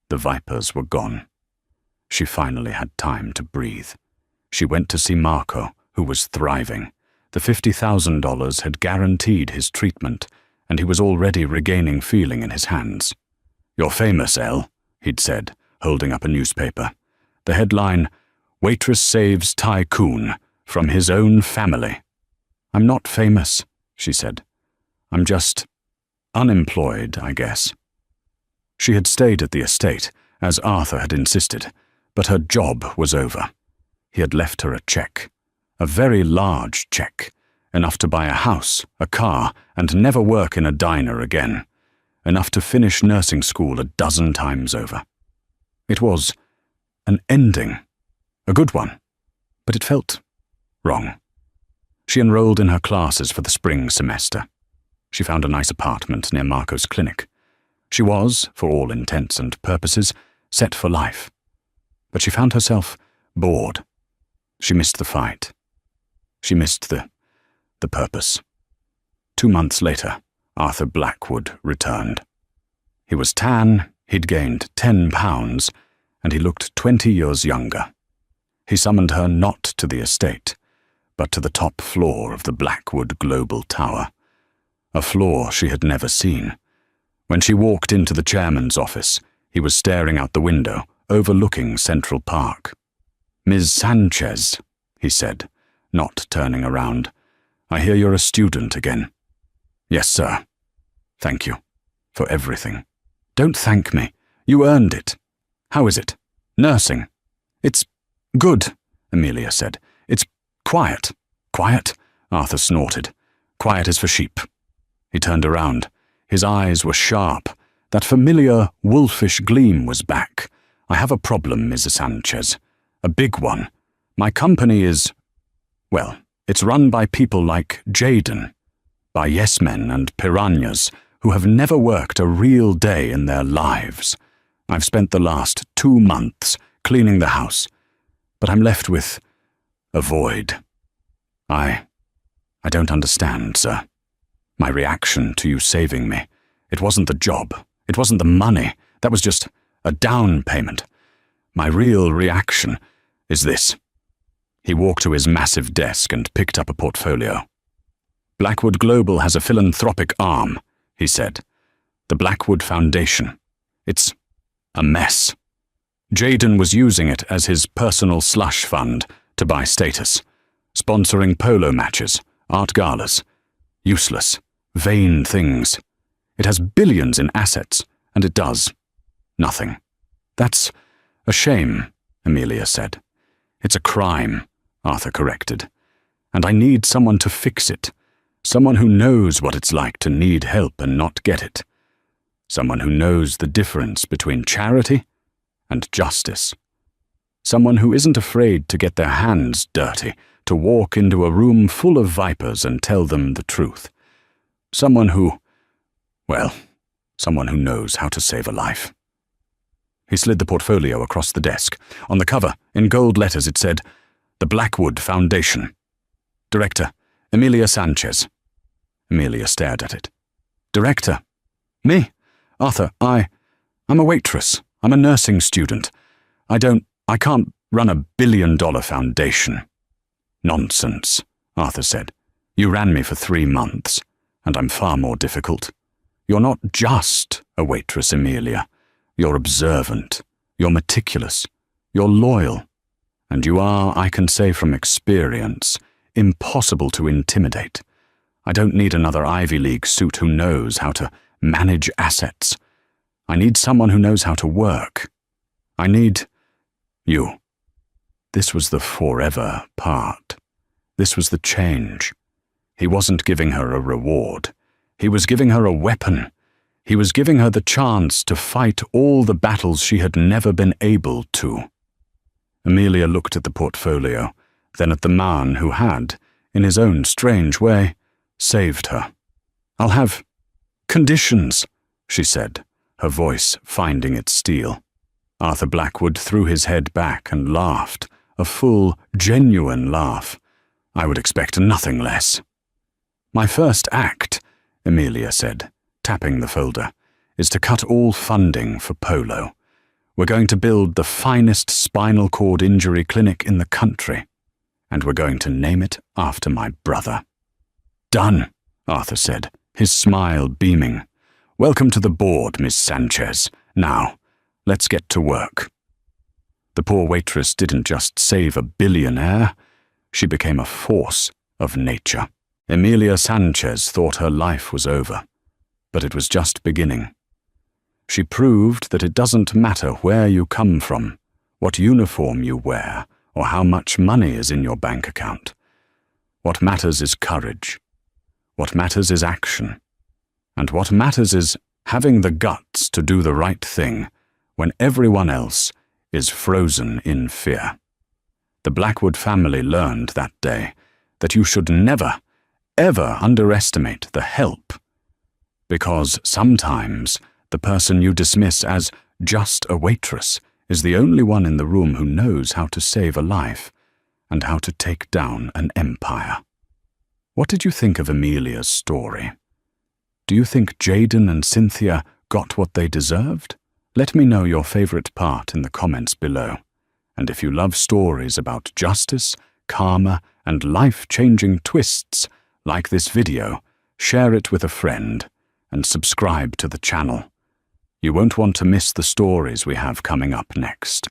The vipers were gone. She finally had time to breathe. She went to see Marco, who was thriving. The $50,000 had guaranteed his treatment, and he was already regaining feeling in his hands. "You're famous, Elle," he'd said, holding up a newspaper. The headline, "Waitress Saves Tycoon from His Own Family." "I'm not famous," she said. "I'm just unemployed, I guess." She had stayed at the estate, as Arthur had insisted, but her job was over. He had left her a check, a very large check, enough to buy a house, a car, and never work in a diner again, enough to finish nursing school 12 times over. It was an ending, a good one, but it felt wrong. She enrolled in her classes for the spring semester. She found a nice apartment near Marco's clinic. She was, for all intents and purposes, set for life. But she found herself bored. She missed the fight. She missed the purpose. 2 months later, Arthur Blackwood returned. He was tan, he'd gained 10 pounds, and he looked 20 years younger. He summoned her not to the estate, but to the top floor of the Blackwood Global Tower, a floor she had never seen. When she walked into the chairman's office, he was staring out the window, overlooking Central Park. "Ms. Sanchez," he said, not turning around. "I hear you're a student again." "Yes, sir. Thank you for everything." "Don't thank me. You earned it. How is it? Nursing?" "It's good," Amelia said. "It's quiet." "Quiet?" Arthur snorted. "Quiet is for sheep." He turned around. His eyes were sharp. That familiar, wolfish gleam was back. "I have a problem, Mrs. Sanchez. A big one. My company is, well, it's run by people like Jaden, by yes-men and piranhas who have never worked a real day in their lives. I've spent the last 2 months cleaning the house, but I'm left with a void. I don't understand, sir. My reaction to you saving me, it wasn't the job, it wasn't the money, that was just a down payment. My real reaction is this." He walked to his massive desk and picked up a portfolio. "Blackwood Global has a philanthropic arm," he said. "The Blackwood Foundation. It's a mess. Jaden was using it as his personal slush fund to buy status, sponsoring polo matches, art galas. Useless, vain things. It has billions in assets, and it does nothing." "That's a shame," Amelia said. "It's a crime," Arthur corrected. "And I need someone to fix it. Someone who knows what it's like to need help and not get it. Someone who knows the difference between charity and justice. Someone who isn't afraid to get their hands dirty, to walk into a room full of vipers and tell them the truth. Someone who, Well, someone who knows how to save a life. He slid the portfolio across the desk. On the cover, in gold letters, it said, "The Blackwood Foundation. Director, Emilia Sanchez." Emilia stared at it. "Director? Me? Arthur, I'm a waitress. I'm a nursing student. I can't run a billion-dollar foundation." "Nonsense," Arthur said. "You ran me for 3 months, and I'm far more difficult. You're not just a waitress, Emilia. You're observant, you're meticulous, you're loyal, and you are, I can say from experience, impossible to intimidate. I don't need another Ivy League suit who knows how to manage assets. I need someone who knows how to work. I need you." This was the forever part. This was the change. He wasn't giving her a reward. He was giving her a weapon. He was giving her the chance to fight all the battles she had never been able to. Emilia looked at the portfolio, then at the man who had, in his own strange way, saved her. "I'll have conditions," she said, her voice finding its steel. Arthur Blackwood threw his head back and laughed, a full, genuine laugh. "I would expect nothing less." "My first act," Emilia said, tapping the folder, "is to cut all funding for polo. We're going to build the finest spinal cord injury clinic in the country, and we're going to name it after my brother." "Done," Arthur said, his smile beaming. "Welcome to the board, Miss Sanchez. Now, let's get to work." The poor waitress didn't just save a billionaire, she became a force of nature. Emilia Sanchez thought her life was over, but it was just beginning. She proved that it doesn't matter where you come from, what uniform you wear, or how much money is in your bank account. What matters is courage. What matters is action. And what matters is having the guts to do the right thing when everyone else is frozen in fear. The Blackwood family learned that day that you should never, ever underestimate the help, because sometimes the person you dismiss as just a waitress is the only one in the room who knows how to save a life and how to take down an empire. What did you think of Emilia's story? Do you think Jaden and Cynthia got what they deserved? Let me know your favorite part in the comments below. And if you love stories about justice, karma, and life-changing twists like this video, share it with a friend and subscribe to the channel. You won't want to miss the stories we have coming up next.